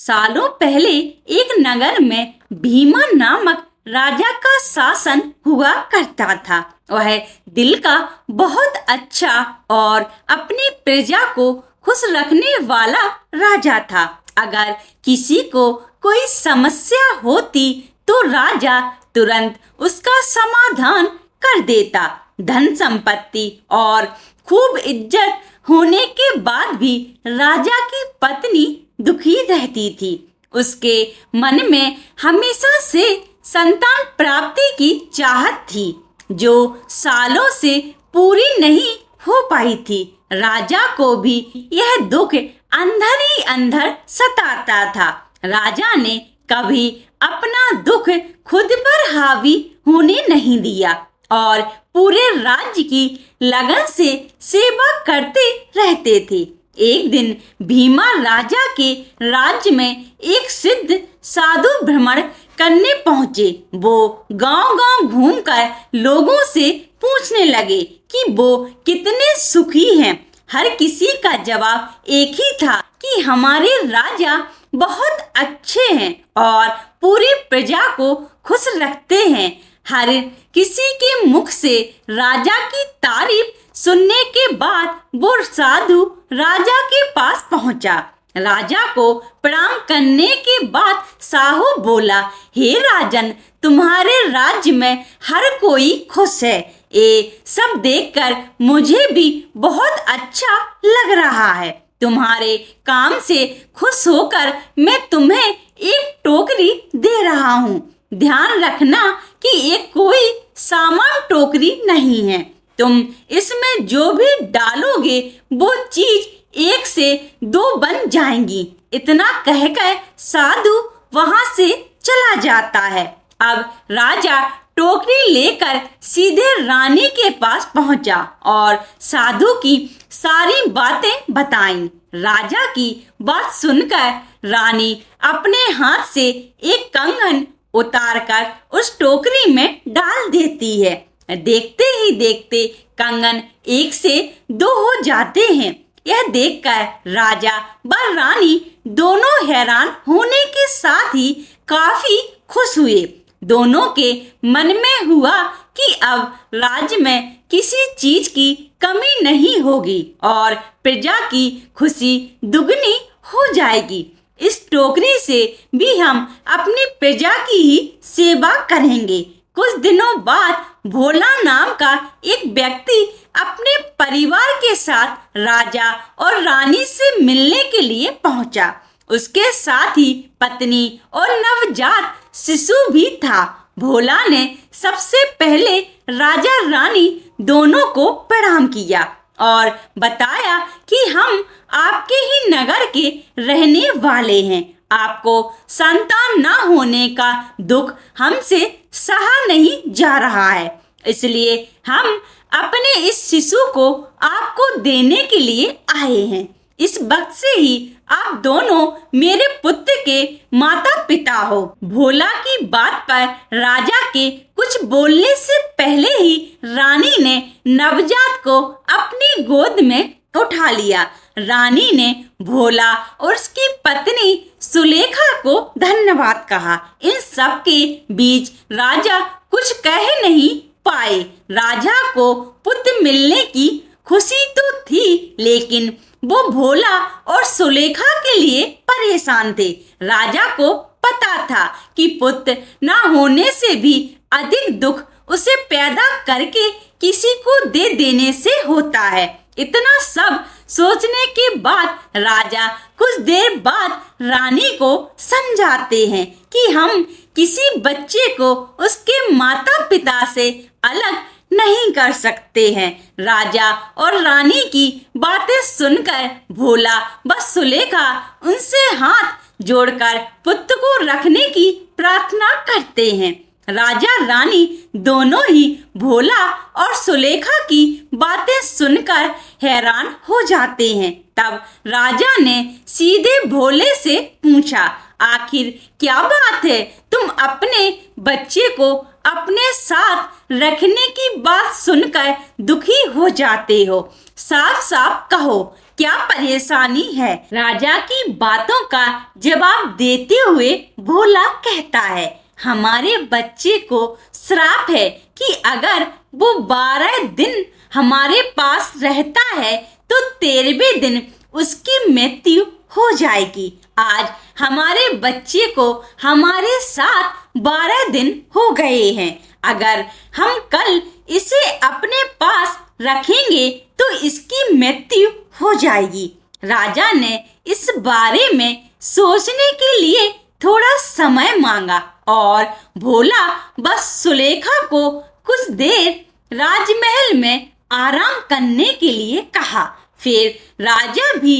सालों पहले एक नगर में भीमा नामक राजा का शासन हुआ करता था। वह दिल का बहुत अच्छा और अपनी प्रजा को खुश रखने वाला राजा था। अगर किसी को कोई समस्या होती तो राजा तुरंत उसका समाधान कर देता। धन संपत्ति और खूब इज्जत होने के बाद भी राजा की पत्नी दुखी रहती थी। उसके मन में हमेशा से संतान प्राप्ति की चाहत थी, जो सालों से पूरी नहीं हो पाई थी। राजा को भी यह दुख अंदर ही अंदर सताता था। राजा ने कभी अपना दुख खुद पर हावी होने नहीं दिया और पूरे राज्य की लगन से सेवा करते रहते थे। एक दिन भीमा राजा के राज्य में एक सिद्ध साधु भ्रमण करने पहुंचे। वो गांव-गांव घूमकर लोगों से पूछने लगे कि वो कितने सुखी हैं। हर किसी का जवाब एक ही था कि हमारे राजा बहुत अच्छे हैं और पूरी प्रजा को खुश रखते हैं। हर किसी के मुख से राजा की तारीफ सुनने के बाद वो साधु राजा के पास पहुंचा। राजा को प्रणाम करने के बाद साहू बोला, हे राजन, तुम्हारे राज्य में हर कोई खुश है। ये सब देखकर मुझे भी बहुत अच्छा लग रहा है। तुम्हारे काम से खुश होकर मैं तुम्हें एक टोकरी दे रहा हूँ। ध्यान रखना कि ये कोई सामान टोकरी नहीं है। तुम इसमें जो भी डालोगे वो चीज 1 से 2 बन जाएंगी। इतना कहकर साधु वहां से चला जाता है। अब राजा टोकरी लेकर सीधे रानी के पास पहुंचा और साधु की सारी बातें बताईं। राजा की बात सुनकर रानी अपने हाथ से एक कंगन उतारकर उस टोकरी में डाल देती है। देखते ही देखते कंगन 1 से 2 हो जाते हैं। यह देखकर राजा व रानी दोनों हैरान होने के साथ ही काफी खुश हुए। दोनों के मन में हुआ कि अब राज्य में किसी चीज की कमी नहीं होगी और प्रजा की खुशी दुगनी हो जाएगी। इस टोकरी से भी हम अपनी प्रजा की ही सेवा करेंगे। कुछ दिनों बाद भोला नाम का एक व्यक्ति अपने परिवार के साथ राजा और रानी से मिलने के लिए पहुंचा। उसके साथ ही पत्नी और नवजात शिशु भी था। भोला ने सबसे पहले राजा रानी दोनों को प्रणाम किया और बताया कि हम आपके ही नगर के रहने वाले हैं। आपको संतान न होने का दुख हमसे सहा नहीं जा रहा है, इसलिए हम अपने इस शिशु को आपको देने के लिए आए हैं। इस वक्त से ही आप दोनों मेरे पुत्र के माता पिता हो। भोला की बात पर राजा के कुछ बोलने से पहले ही रानी ने नवजात को अपनी गोद में उठा लिया। रानी ने भोला और उसकी पत्नी सुलेखा को धन्यवाद कहा। इन सब के बीच राजा कुछ कह नहीं पाए। राजा को पुत्र मिलने की खुशी तो थी, लेकिन वो भोला और सुलेखा के लिए परेशान थे। राजा को पता था कि पुत्र न होने से भी अधिक दुख उसे पैदा करके किसी को दे देने से होता है। इतना सब सोचने के बाद राजा कुछ देर बाद रानी को समझाते हैं कि हम किसी बच्चे को उसके माता पिता से अलग नहीं कर सकते हैं। राजा और रानी की बातें सुनकर भोला व सुलेखा उनसे हाथ जोड़कर पुत्र को रखने की प्रार्थना करते हैं। राजा रानी दोनों ही भोला और सुलेखा की बातें सुनकर हैरान हो जाते हैं। तब राजा ने सीधे भोले से पूछा, आखिर क्या बात है? तुम अपने बच्चे को अपने साथ रखने की बात सुनकर दुखी हो जाते हो। साफ साफ कहो क्या परेशानी है। राजा की बातों का जवाब देते हुए भोला कहता है, हमारे बच्चे को श्राप है कि अगर वो 12 दिन हमारे पास रहता है तो 13वें दिन उसकी मृत्यु हो जाएगी। आज हमारे बच्चे को हमारे साथ 12 दिन हो गए हैं। अगर हम कल इसे अपने पास रखेंगे तो इसकी मृत्यु हो जाएगी। राजा ने इस बारे में सोचने के लिए थोड़ा समय मांगा और भोला बस सुलेखा को कुछ देर राजमहल में आराम करने के लिए कहा। फिर राजा भी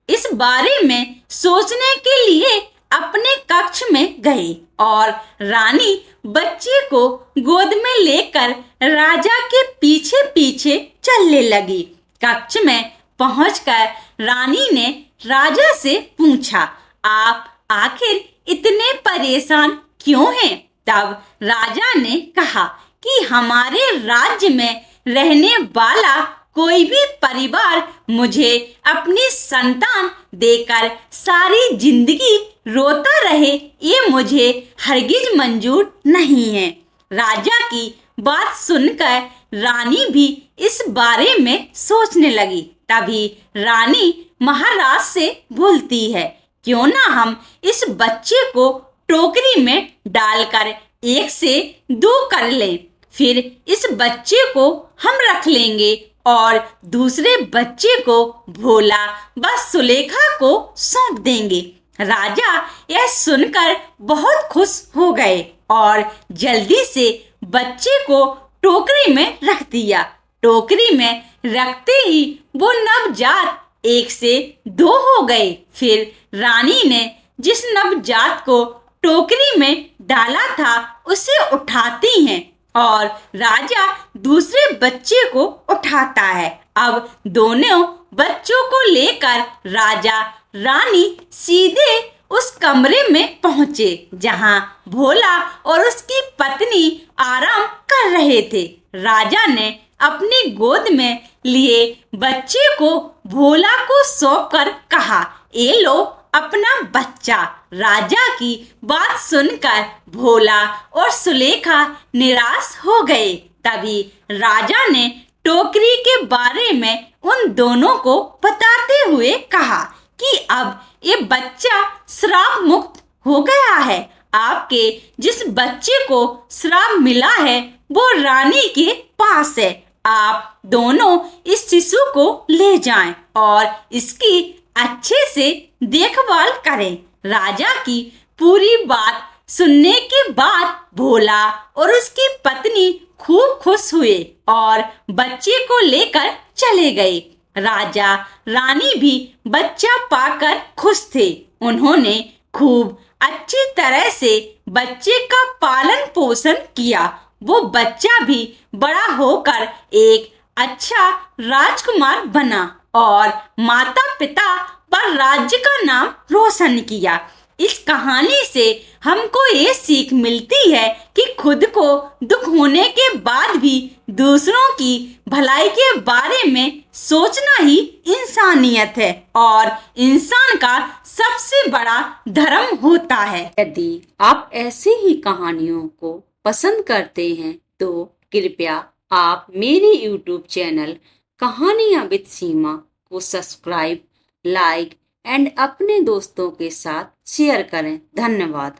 इस बारे में सोचने के लिए अपने कक्ष में गए और रानी बच्चे को गोद में लेकर राजा के पीछे पीछे चलने लगी। कक्ष में पहुंचकर रानी ने राजा से पूछा, आप आखिर इतने परेशान क्यों हैं? तब राजा ने कहा कि हमारे राज्य में रहने वाला कोई भी परिवार मुझे अपनी संतान देकर सारी जिंदगी रोता रहे, ये मुझे हरगिज मंजूर नहीं है। राजा की बात सुनकर रानी भी इस बारे में सोचने लगी। तभी रानी महाराज से बोलती है, क्यों ना हम इस बच्चे को टोकरी में डालकर 1 से 2 कर लें, फिर इस बच्चे को हम रख लेंगे और दूसरे बच्चे को भोला व सुलेखा को सौंप देंगे। राजा यह सुनकर बहुत खुश हो गए और जल्दी से बच्चे को टोकरी में रख दिया। टोकरी में रखते ही वो नवजात 1 से 2 हो गए। फिर रानी ने जिस नवजात को टोकरी में डाला था उसे उठाती हैं और राजा दूसरे बच्चे को उठाता है। अब दोनों बच्चों को लेकर राजा रानी सीधे उस कमरे में पहुंचे जहां भोला और उसकी पत्नी आराम कर रहे थे। राजा ने अपनी गोद में लिए बच्चे को भोला को सौंपकर कहा, ये लो अपना बच्चा। राजा की बात सुनकर भोला और सुलेखा निराश हो गए। तभी राजा ने टोकरी के बारे में उन दोनों को बताते हुए कहा कि अब ये बच्चा श्राप मुक्त हो गया है। आपके जिस बच्चे को श्राप मिला है वो रानी के पास है। आप दोनों इस शिशु को ले जाएं और इसकी अच्छे से देखभाल करें। राजा की पूरी बात सुनने के बाद भोला और उसकी पत्नी खूब खुश हुए और बच्चे को लेकर चले गए। राजा रानी भी बच्चा पाकर खुश थे। उन्होंने खूब अच्छी तरह से बच्चे का पालन पोषण किया। वो बच्चा भी बड़ा होकर एक अच्छा राजकुमार बना और माता पिता पर राज्य का नाम रोशन किया। इस कहानी से हमको ये सीख मिलती है कि खुद को दुख होने के बाद भी दूसरों की भलाई के बारे में सोचना ही इंसानियत है और इंसान का सबसे बड़ा धर्म होता है। यदि आप ऐसी ही कहानियों को पसंद करते हैं तो कृपया आप मेरे YouTube चैनल कहानियां विद सीमा को सब्सक्राइब, लाइक एंड अपने दोस्तों के साथ शेयर करें। धन्यवाद।